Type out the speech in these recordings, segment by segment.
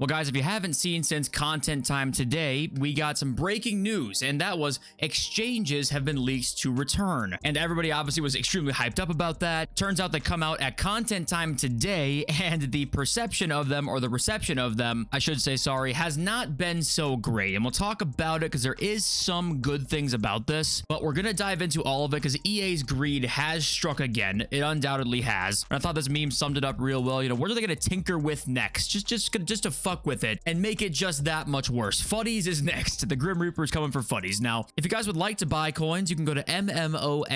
Well, guys, if you haven't seen since content time today, we got some breaking news, and that was exchanges have been leaked to return. And everybody obviously was extremely hyped up about that. Turns out they come out at content time today, and the perception of them, or the reception of them, I should say, sorry, has not been so great. And we'll talk about it because there is some good things about this, but we're going to dive into all of it because EA's greed has struck again. It undoubtedly has. And I thought this meme summed it up real well. You know, what are they going to tinker with next? Just to fuck with it and make it just that much worse. Futties is next. The Grim Reaper is coming for futties. Now, if you guys would like to buy coins, you can go to mmoxp.com.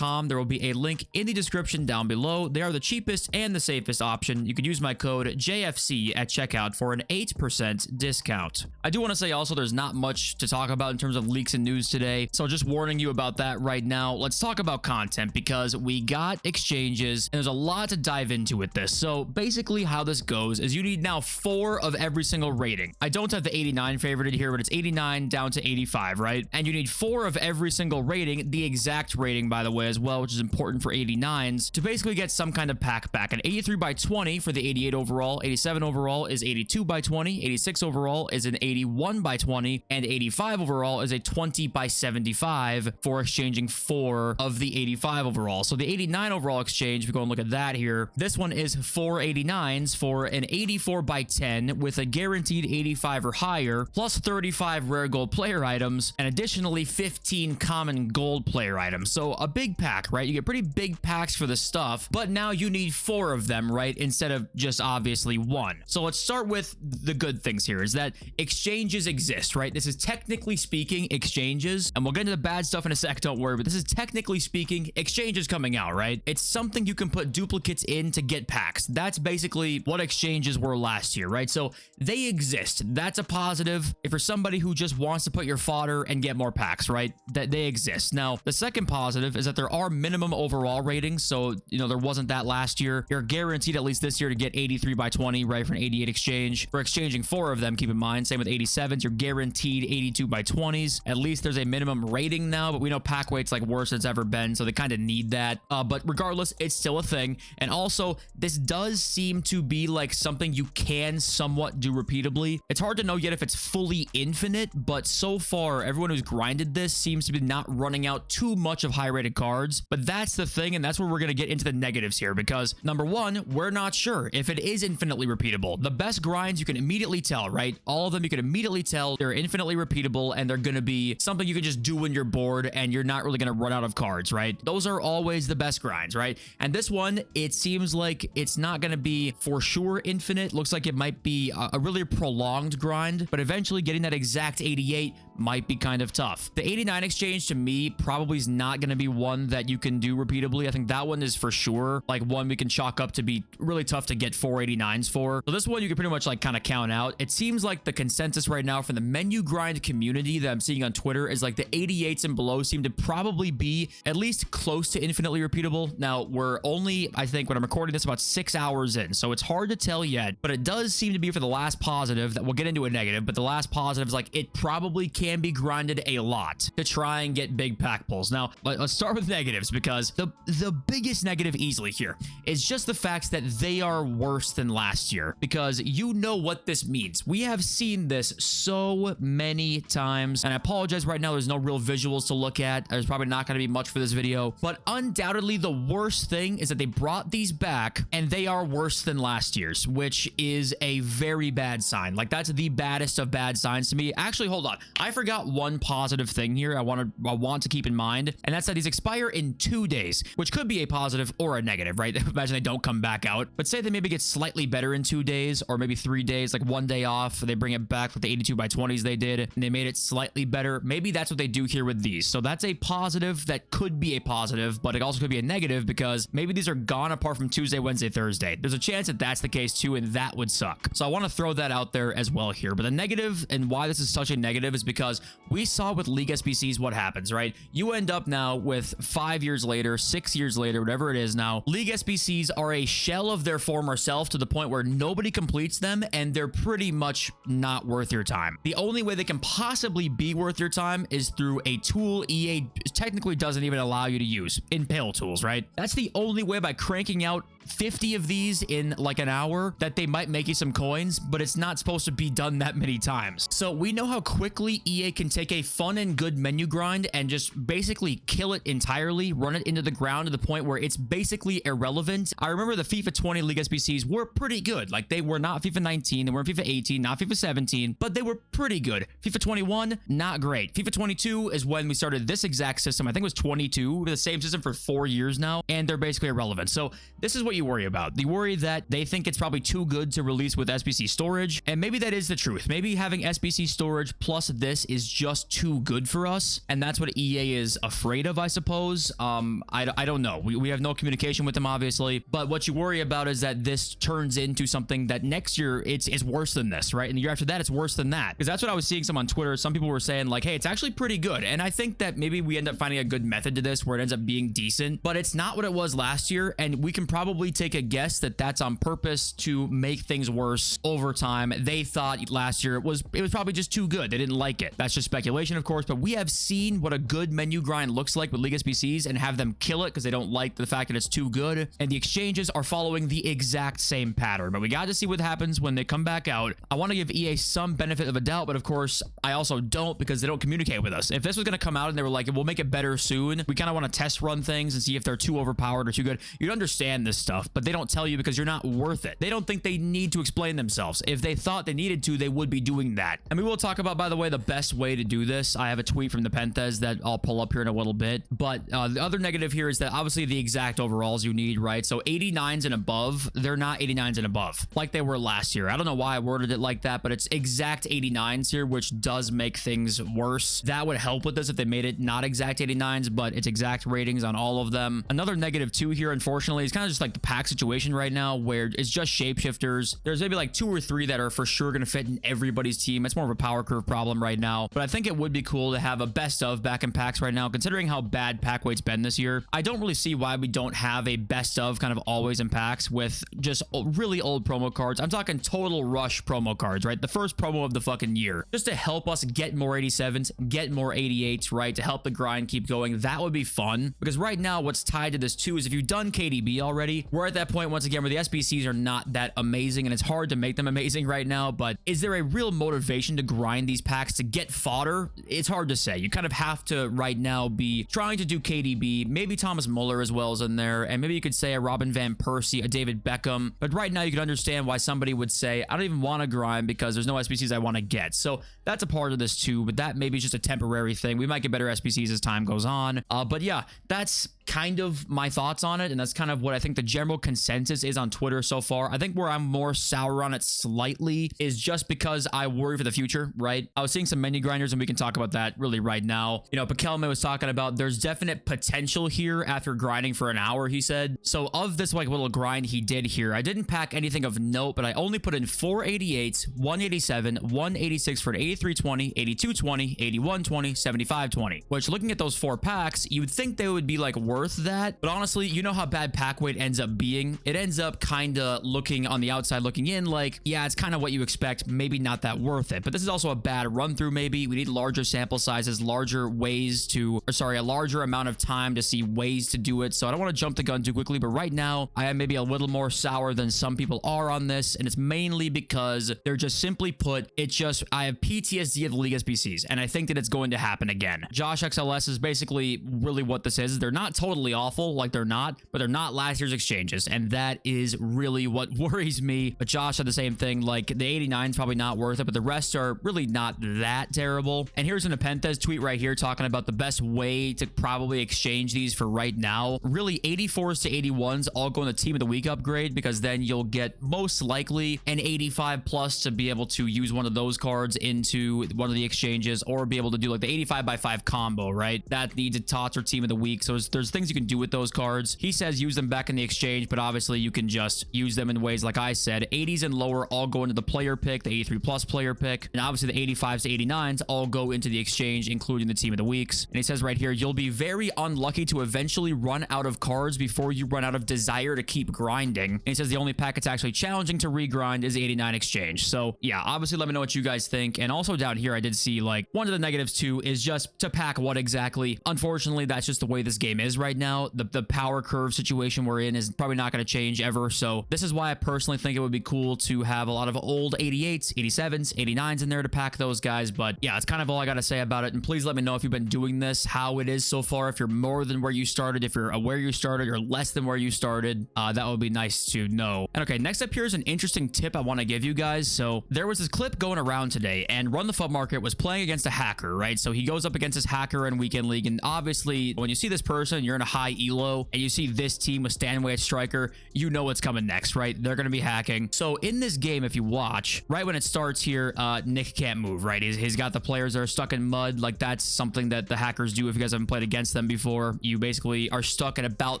There will be a link in the description down below. They are the cheapest and the safest option. You can use my code JFC at checkout for an 8% discount. I do want to say also there's not much to talk about in terms of leaks and news today, so just warning you about that right now. Let's talk about content because we got exchanges and there's a lot to dive into with this. So basically how this goes is you need now 4 of every single rating. I don't have the 89 favorited here, but it's 89 down to 85, right? And you need 4 of every single rating, the exact rating, by the way, as well, which is important for 89s, to basically get some kind of pack back. An 83 by 20 for the 88 overall, 87 overall is 82 by 20, 86 overall is an 81 by 20, and 85 overall is a 20 by 75 for exchanging 4 of the 85 overall. So the 89 overall exchange, if we go and look at that here, this one is 4 89s for an 84 by 10 with a guaranteed 85 or higher, plus 35 rare gold player items, and additionally 15 common gold player items. So a big pack, right? You get pretty big packs for this stuff, but now you need 4 of them, right? Instead of just obviously 1. So let's start with the good things here is that exchanges exist, right? This is technically speaking exchanges, and we'll get into the bad stuff in a sec, don't worry, but this is technically speaking exchanges coming out, right? It's something you can put duplicates in to get packs. That's basically what exchanges were last year, right? So they exist. That's a positive. If you're somebody who just wants to put your fodder and get more packs, right? That they exist. Now, the second positive is that there are minimum overall ratings. So, you know, there wasn't that last year. You're guaranteed at least this year to get 83 by 20, right? For an 88 exchange. For exchanging 4 of them, keep in mind. Same with 87s. You're guaranteed 82 by 20s. At least there's a minimum rating now, but we know pack weight's like worse than it's ever been. So they kind of need that. But regardless, it's still a thing. And also, this does seem to be like something you can somewhat do repeatably. It's hard to know yet if it's fully infinite, but so far, everyone who's grinded this seems to be not running out too much of high-rated cards. But that's the thing, and that's where we're going to get into the negatives here, because number one, we're not sure if it is infinitely repeatable. The best grinds, you can immediately tell, right? All of them, you can immediately tell they're infinitely repeatable, and they're going to be something you can just do when you're bored, and you're not really going to run out of cards, right? Those are always the best grinds, right? And this one, it seems like it's not going to be for sure infinite. Looks like it might be a really prolonged grind, but eventually getting that exact 88 might be kind of tough. The 89 exchange to me probably is not going to be one that you can do repeatably. I think that one is for sure like one we can chalk up to be really tough to get 489s for. So this one you can pretty much like kind of count out. It seems like the consensus right now from the menu grind community that I'm seeing on Twitter is like the 88s and below seem to probably be at least close to infinitely repeatable. Now we're only, I think when I'm recording this, about 6 hours in, so it's hard to tell yet, but it does seem to be for the last positive that we'll get into a negative, but the last positive is like it probably can be grinded a lot to try and get big pack pulls. Now let's start with negatives, because the biggest negative easily here is just the fact that they are worse than last year, because you know what this means. We have seen this so many times, and I apologize right now, there's no real visuals to look at. There's probably not going to be much for this video, but undoubtedly the worst thing is that they brought these back and they are worse than last year's, which is a very bad sign. Like that's the baddest of bad signs to me. Actually, hold on. I forgot one positive thing here I want to keep in mind, and that's that these expire in 2 days, which could be a positive or a negative, right? Imagine they don't come back out, but say they maybe get slightly better in 2 days, or maybe 3 days, like 1 day off. They bring it back with the 82 by 20s they did, and they made it slightly better. Maybe that's what they do here with these. So that's a positive that could be a positive, but it also could be a negative because maybe these are gone apart from Tuesday, Wednesday, Thursday. There's a chance that that's the case too, and that would suck. So I want to throw that out there as well here. But the negative, and why this is such a negative, is because we saw with League SBCs what happens, right? You end up now with 5 years later, 6 years later, whatever it is now, League SBCs are a shell of their former self to the point where nobody completes them, and they're pretty much not worth your time. The only way they can possibly be worth your time is through a tool EA technically doesn't even allow you to use, Impale tools, right? That's the only way, by cranking out 50 of these in like an hour that they might make you some coins, but it's not supposed to be done that many times. So we know how quickly EA can take a fun and good menu grind and just basically kill it entirely, run it into the ground to the point where it's basically irrelevant. I remember the FIFA 20 League SBCs were pretty good. Like, they were not FIFA 19, they weren't FIFA 18, not FIFA 17, but they were pretty good. FIFA 21, not great. FIFA 22 is when we started this exact system. I think it was 22, the same system for 4 years now, and they're basically irrelevant. So this is what you worry about. You worry that they think it's probably too good to release with SBC storage, and maybe that is the truth. Maybe having SBC storage plus this is just too good for us, and that's what EA is afraid of, I suppose. I don't know. We have no communication with them, obviously, but what you worry about is that this turns into something that next year it's worse than this, right? And the year after that, it's worse than that. Because that's what I was seeing some on Twitter. Some people were saying like, hey, it's actually pretty good. And I think that maybe we end up finding a good method to this where it ends up being decent, but it's not what it was last year. And we can probably take a guess that that's on purpose to make things worse over time. They thought last year it was probably just too good. They didn't like it. That's just speculation, of course, but we have seen what a good menu grind looks like with League SBCs and have them kill it because they don't like the fact that it's too good. And the exchanges are following the exact same pattern, but we got to see what happens when they come back out. I want to give EA some benefit of a doubt, but of course I also don't, because they don't communicate with us. If this was going to come out and they were like, we'll make it better soon, we kind of want to test run things and see if they're too overpowered or too good. You'd understand this stuff, but they don't tell you because you're not worth it. They don't think they need to explain themselves. If they thought they needed to, they would be doing that. And we will talk about, by the way, the best way to do this. I have a tweet from the Penthes that I'll pull up here in a little bit, but the other negative here is that obviously the exact overalls you need, right? So 89s and above, they're not 89s and above like they were last year. I don't know why I worded it like that, but it's exact 89s here, which does make things worse. That would help with this if they made it not exact 89s, but it's exact ratings on all of them. Another negative too here, unfortunately, is kind of just like the pack situation right now where it's just shapeshifters. There's maybe like 2 or 3 that are for sure going to fit in everybody's team. It's more of a power curve problem right now, but I think it would be cool to have a best of back in packs right now, considering how bad pack weight's been this year. I don't really see why we don't have a best of kind of always in packs with just really old promo cards. I'm talking total rush promo cards, right? The first promo of the fucking year, just to help us get more 87s, get more 88s, right? To help the grind keep going. That would be fun, because right now what's tied to this too is if you've done KDB already, we're at that point once again where the SBCs are not that amazing and it's hard to make them amazing right now. But is there a real motivation to grind these packs to get fodder? It's hard to say. You kind of have to right now be trying to do KDB, maybe Thomas Muller as well is in there, and maybe you could say a Robin Van Persie, a David Beckham. But right now you can understand why somebody would say, I don't even want to grind because there's no SBCs I want to get. So that's a part of this too, but that maybe is just a temporary thing. We might get better SBCs as time goes on. But yeah, that's kind of my thoughts on it, and that's kind of what I think the general consensus is on Twitter so far. I think where I'm more sour on it slightly is just because I worry for the future, right? I was seeing some menu grinders, and we can talk about that really right now. You know, Pakelme was talking about there's definite potential here after grinding for an hour, he said. So of this like little grind he did here, I didn't pack anything of note, but I only put in 488s, 187, 186 for an 8320, 8220, 8120, 7520, which looking at those 4 packs, you would think they would be like worth that, but honestly, you know how bad pack weight ends up being. It ends up kind of looking on the outside looking in like, yeah, it's kind of what you expect, maybe not that worth it. But this is also a bad run through. Maybe we need larger sample sizes, larger ways to, or sorry, a larger amount of time to see ways to do it. So I don't want to jump the gun too quickly, but right now I am maybe a little more sour than some people are on this, and it's mainly because they're just simply put, it's just I have PTSD of the League SBCs, and I think that it's going to happen again. Josh XLS is basically really what this is. They're not totally awful, like they're not, but they're not last year's exchanges, and that is really what worries me. But Josh said the same thing, like the 89 is probably not worth it, but the rest are really not that terrible. And here's an Apenthes tweet right here talking about the best way to probably exchange these for right now. Really 84s to 81s all go in the team of the week upgrade, because then you'll get most likely an 85 plus to be able to use one of those cards into one of the exchanges, or be able to do like the 85 by 5 combo, right? That needs a tots or team of the week. So there's things you can do with those cards. He says use them back in the exchange, but obviously you can just use them in ways like I said. 80s and lower all go into the player pick, the 83 plus player pick, and obviously the 85s to 89s all go into the exchange, including the team of the weeks. And he says right here, you'll be very unlucky to eventually run out of cards before you run out of desire to keep grinding. And he says the only pack it's actually challenging to regrind is the 89 exchange. So yeah, obviously let me know what you guys think. And also down here I did see like one of the negatives too is just to pack what exactly. Unfortunately, that's just the way this game is right now. The power curve situation we're in is probably not going to change ever. So this is why I personally think it would be cool to have a lot of old 88s, 87s, 89s in there to pack those guys. But yeah, that's kind of all I got to say about it. And please let me know if you've been doing this, how it is so far. If you're more than where you started, if you're where you started, or less than where you started, that would be nice to know. And okay, next up here is an interesting tip I want to give you guys. So there was this clip going around today, and Run the FUT Market was playing against a hacker, right? So he goes up against his hacker in Weekend League, and obviously when you see this person, you're in a high elo, and you see this team with Stanway at striker, you know what's coming next, right? They're going to be hacking. So in this game, if you watch, right when it starts here, Nick can't move, right? He's got the players that are stuck in mud. Like, that's something that the hackers do if you guys haven't played against them before. You basically are stuck at about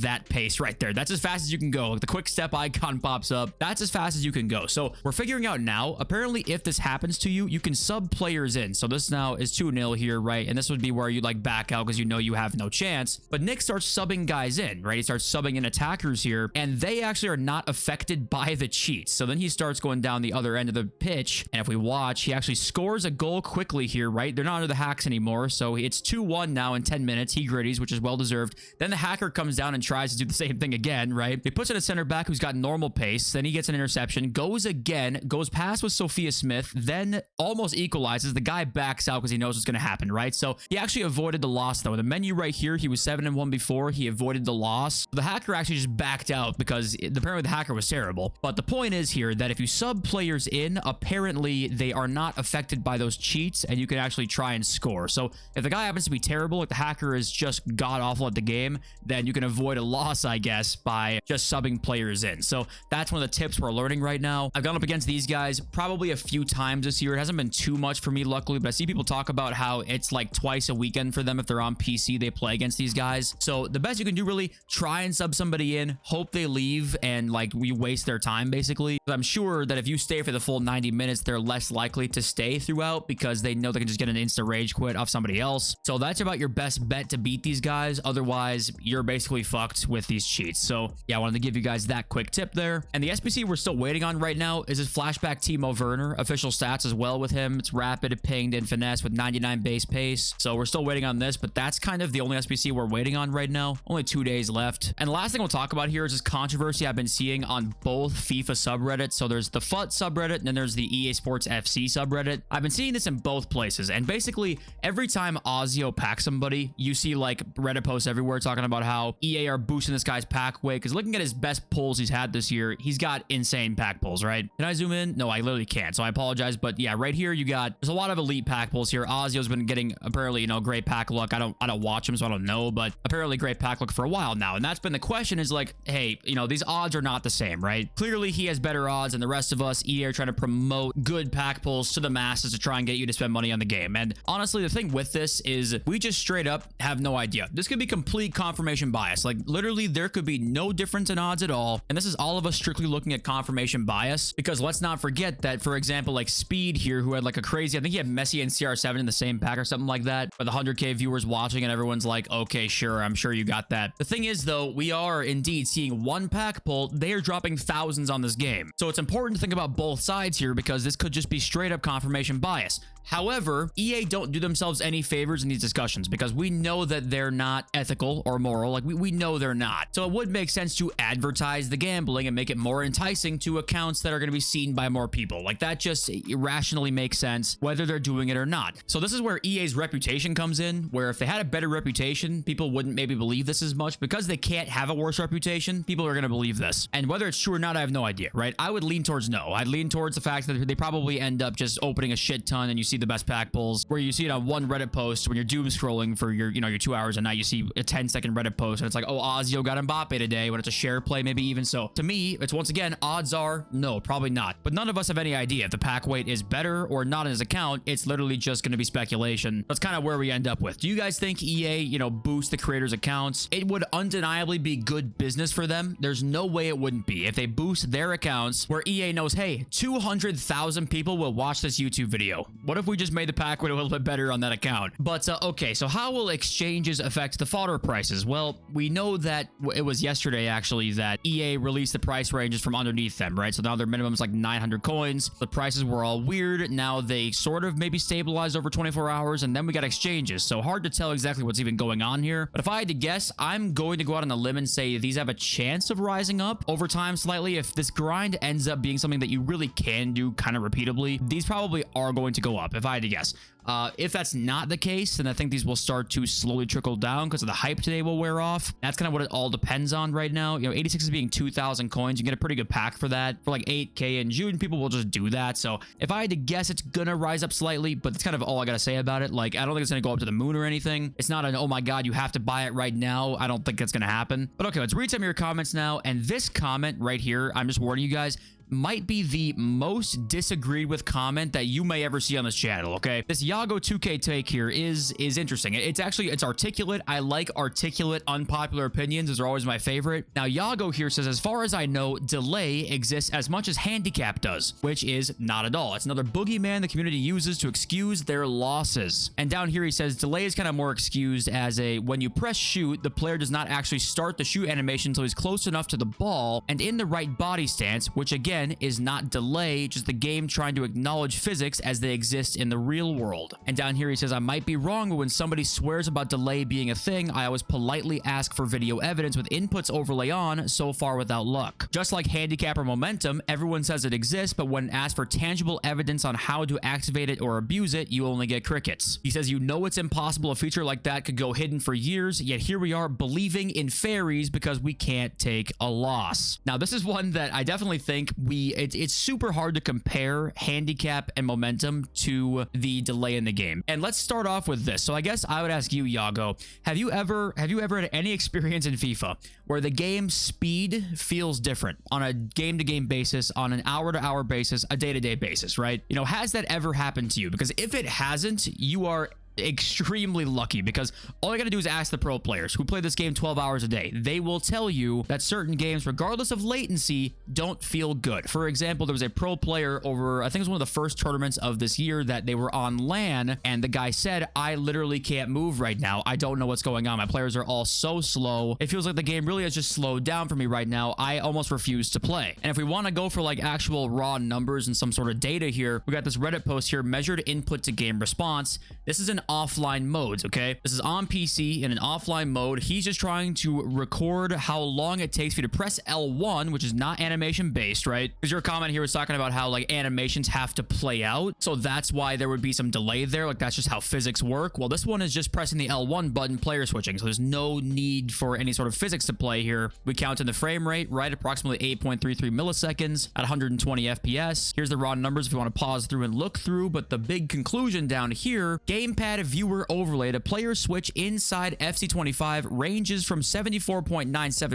that pace right there. That's as fast as you can go. Like, the quick step icon pops up. That's as fast as you can go. So we're figuring out now, apparently, if this happens to you, you can sub players in. So this now is 2-0 here, right? And this would be where you like back out because you know you have no chance. But Nick starts subbing guys in, right? He starts subbing in attackers here, and they actually are not affected by the cheats. So then he starts going down the other end of the pitch, and if we watch, he actually scores a goal quickly here, right? They're not under the hacks anymore, so it's 2-1 now in 10 minutes. He gritties, which is well deserved. Then the hacker comes down and tries to do the same thing again, right? He puts in a center back who's got normal pace. Then he gets an interception, goes again, goes past with Sophia Smith, then almost equalizes. The guy backs out because he knows what's going to happen, right? So he actually avoided the loss, though. In the menu right here, he was 7-1 before. He avoided the loss. The hacker actually just backed out because apparently the hacker was terrible. But the point is here that if you sub players in, apparently they are not affected by those cheats, and you can actually try and score. So if the guy happens to be terrible, like the hacker is just god-awful at the game, then you can avoid a loss, I guess, by just subbing players in. So that's one of the tips we're learning right now. I've gone up against these guys probably a few times this year. It hasn't been too much for me, luckily, but I see people talk about how it's like twice a weekend for them. If they're on PC, they play against these guys. So the best you can do, really, try and sub somebody in, hope they leave, and like we waste their time, basically. I'm sure that if you stay for the full 90 minutes, they're less likely to stay throughout because they know they can just get an instant rage quit off somebody else. So that's about your best bet to beat these guys. Otherwise, you're basically fucked with these cheats. So yeah, I wanted to give you guys that quick tip there. And the SBC we're still waiting on right now is his flashback Timo Werner. Official stats as well with him. It's rapid, pinged, and finesse with 99 base pace. So we're still waiting on this, but that's kind of the only SBC we're waiting on right now. Only 2 days left. And the last thing we'll talk about here is this controversy I've been seeing on both FIFA subreddits. So there's the FUT subreddit, and then there's the EA Sports FC subreddit. I've been seeing this in both places, and basically every time Ozio packs somebody, you see like Reddit posts everywhere talking about how EA are boosting this guy's pack weight, because looking at his best pulls he's had this year, he's got insane pack pulls, right? Can I zoom in? No, I literally can't, so I apologize. But yeah, right here there's a lot of elite pack pulls here. Ozio's been getting apparently, great pack luck. I don't watch him, so I don't know, but apparently great pack luck for a while now. And that's been the question, is like, hey, these odds are not the same, right? Clearly he has better odds than the rest of us. EA are trying to promote good pack pulls to the masses to try and get you to spend money on the game. And honestly, the thing with this is we just straight up have no idea. This could be complete confirmation bias. Like, literally, there could be no difference in odds at all. And this is all of us strictly looking at confirmation bias, because let's not forget that, for example, like Speed here, who had like a crazy, I think he had Messi and CR7 in the same pack or something like that, with 100K viewers watching, and everyone's like, okay, sure, I'm sure you got that. The thing is, though, we are indeed seeing one pack pull. They are dropping thousands on this game. So it's important to think about both sides here, because this could just be straight up confirmation bias. However, EA don't do themselves any favors in these discussions, because we know that they're not ethical or moral. Like, we know they're not. So it would make sense to advertise the gambling and make it more enticing to accounts that are going to be seen by more people. Like, that just irrationally makes sense, whether they're doing it or not. So this is where EA's reputation comes in, where if they had a better reputation, people wouldn't maybe believe this as much. Because they can't have a worse reputation, people are going to believe this. And whether it's true or not, I have no idea, right? I would lean towards no. I'd lean towards the fact that they probably end up just opening a shit ton, and you see the best pack pulls, where you see it on one Reddit post when you're doom scrolling for your 2 hours a night. You see a 10-second Reddit post, and it's like, oh, Ozio got Mbappe today, when it's a share play, maybe even. So to me, it's once again, odds are no, probably not. But none of us have any idea if the pack weight is better or not in his account. It's literally just going to be speculation. That's kind of where we end up with. Do you guys think EA, boost the creators' accounts? It would undeniably be good business for them. There's no way it wouldn't be if they boost their accounts, where EA knows, hey, 200,000 people will watch this YouTube video. What if we just made the pack weight a little bit better on that account? But okay, so how will exchanges affect the fodder prices? Well, we know that it was yesterday actually that EA released the price ranges from underneath them, right? So now their minimum is like 900 coins. The prices were all weird. Now they sort of maybe stabilized over 24 hours, and then we got exchanges. So hard to tell exactly what's even going on here. But if I I had to guess, I'm going to go out on a limb and say these have a chance of rising up over time slightly. If this grind ends up being something that you really can do kind of repeatably, these probably are going to go up, if I had to guess. If that's not the case, then I think these will start to slowly trickle down because of the hype today will wear off. That's kind of what it all depends on right now. You know, 86 is being 2,000 coins. You can get a pretty good pack for that. For like 8K in June, people will just do that. So if I had to guess, it's gonna rise up slightly, but that's kind of all I gotta say about it. Like, I don't think it's gonna go up to the moon or anything. It's not an, oh my God, you have to buy it right now. I don't think that's gonna happen. But okay, let's read some of your comments now. And this comment right here, I'm just warning you guys, might be the most disagreed with comment that you may ever see on this channel, okay? This Yago 2K take here is interesting. It's articulate. I like articulate, unpopular opinions. Those are always my favorite. Now, Yago here says, as far as I know, delay exists as much as handicap does, which is not at all. It's another boogeyman the community uses to excuse their losses. And down here, he says, delay is kind of more excused as a, when you press shoot, the player does not actually start the shoot animation until he's close enough to the ball and in the right body stance, which again, is not delay, just the game trying to acknowledge physics as they exist in the real world. And down here he says, I might be wrong, but when somebody swears about delay being a thing, I always politely ask for video evidence with inputs overlay on, so far without luck. Just like handicap or momentum, everyone says it exists, but when asked for tangible evidence on how to activate it or abuse it, you only get crickets. He says, you know it's impossible a feature like that could go hidden for years, yet here we are believing in fairies because we can't take a loss. Now, this is one that I definitely think it's super hard to compare handicap and momentum to the delay in the game. And let's start off with this. So I guess I would ask you, Yago, have you ever had any experience in FIFA where the game speed feels different on a game-to-game basis, on an hour-to-hour basis, a day-to-day basis, right? You know, has that ever happened to you? Because if it hasn't, you are extremely lucky, because all you gotta do is ask the pro players who play this game 12 hours a day. They will tell you that certain games, regardless of latency, don't feel good. For example, there was a pro player over, I think it was one of the first tournaments of this year, that they were on LAN, and the guy said, I literally can't move right now. I don't know what's going on. My players are all so slow. It feels like the game really has just slowed down for me right now. I almost refuse to play. And if we want to go for like actual raw numbers and some sort of data here, we got this Reddit post here, measured input to game response. This is an offline modes, okay? This is on PC in an offline mode. He's just trying to record how long it takes for you to press L1, which is not animation based, right? Because your comment here was talking about how like animations have to play out, so that's why there would be some delay there. Like, that's just how physics work. Well, this one is just pressing the L1 button, player switching, so there's no need for any sort of physics to play here. We count in the frame rate, right? Approximately 8.33 milliseconds at 120 FPS. Here's the raw numbers if you want to pause through and look through, but the big conclusion down here, gamepad viewer overlay to player switch inside FC25 ranges from 74.97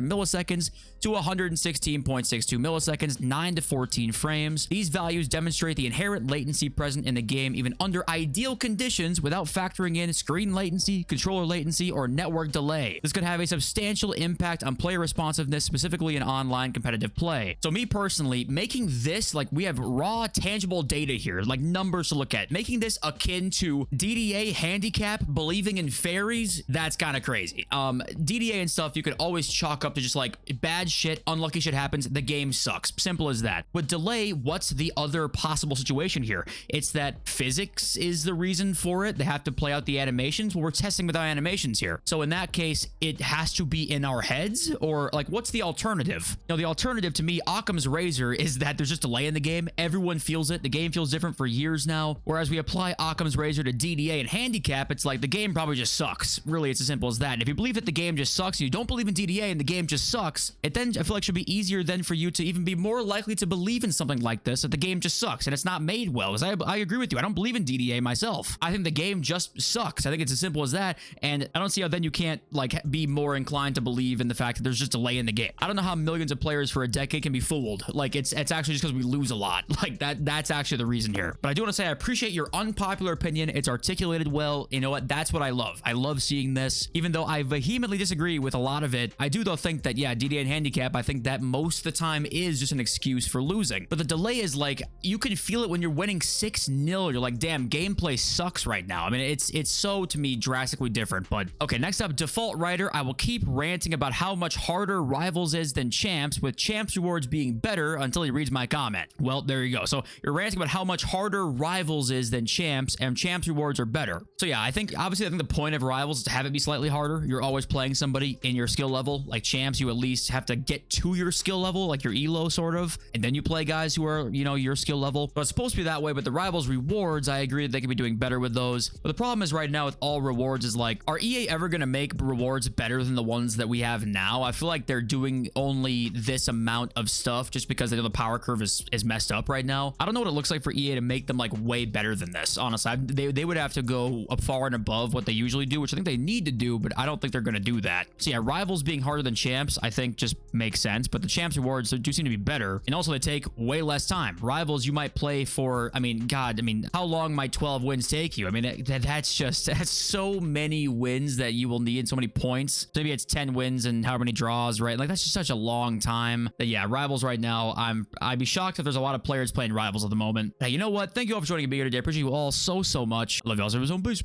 milliseconds to 116.62 milliseconds, 9 to 14 frames. These values demonstrate the inherent latency present in the game even under ideal conditions without factoring in screen latency, controller latency, or network delay. This could have a substantial impact on player responsiveness, specifically in online competitive play. So me personally, making this, like, we have raw tangible data here, like numbers to look at, making this akin to DDA handicap believing in fairies, that's kind of crazy. DDA and stuff you could always chalk up to just like bad shit, unlucky shit happens, the game sucks, simple as that. With delay, what's the other possible situation here? It's that physics is the reason for it. They have to play out the animations. Well, we're testing without animations here, so in that case it has to be in our heads, or like, what's the alternative? You know, the alternative to me, Occam's razor, is that there's just delay in the game. Everyone feels it. The game feels different for years now, whereas we apply Occam's razor to DDA and handicap, it's like the game probably just sucks. Really, it's as simple as that. And if you believe that the game just sucks, and you don't believe in DDA and the game just sucks, it then, I feel like, should be easier then for you to even be more likely to believe in something like this, that the game just sucks and it's not made well. Because I agree with you. I don't believe in DDA myself. I think the game just sucks. I think it's as simple as that. And I don't see how then you can't like be more inclined to believe in the fact that there's just delay in the game. I don't know how millions of players for a decade can be fooled. Like, it's actually just because we lose a lot. Like, that's actually the reason here. But I do want to say I appreciate your unpopular opinion. It's articulated well. You know what? That's what I love. I love seeing this. Even though I vehemently disagree with a lot of it, I do though think that, yeah, DDA and handicap, I think that most of the time is just an excuse for losing. But the delay is like, you can feel it when you're winning 6-0. You're like, damn, gameplay sucks right now. I mean, it's so, to me, drastically different. But okay, next up, Default Writer. I will keep ranting about how much harder Rivals is than Champs, with Champs rewards being better until he reads my comment. Well, there you go. So you're ranting about how much harder Rivals is than Champs, and Champs rewards are better. better. So yeah, I think the point of rivals is to have it be slightly harder. You're always playing somebody in your skill level. Like champs, you at least have to get to your skill level, like your elo sort of, and then you play guys who are, you know, your skill level. So it's supposed to be that way, but the rivals rewards, I agree that they could be doing better with those. But the problem is right now with all rewards is like, are EA ever going to make rewards better than the ones that we have now? I feel like they're doing only this amount of stuff just because they know the power curve is messed up right now. I don't know what it looks like for EA to make them like way better than this. Honestly, they would have to go up far and above what they usually do, which I think they need to do, but I don't think they're going to do that. So yeah, rivals being harder than champs, I think just makes sense, but the champs rewards do seem to be better. And also they take way less time. Rivals, you might play for, I mean, God, I mean, how long might 12 wins take you? I mean, that's so many wins that you will need, so many points. Maybe it's 10 wins and however many draws, right? Like that's just such a long time. But yeah, rivals right now, I'd be shocked if there's a lot of players playing rivals at the moment. Hey, you know what? Thank you all for joining me here today. I appreciate you all so much. Love y'all. Peace.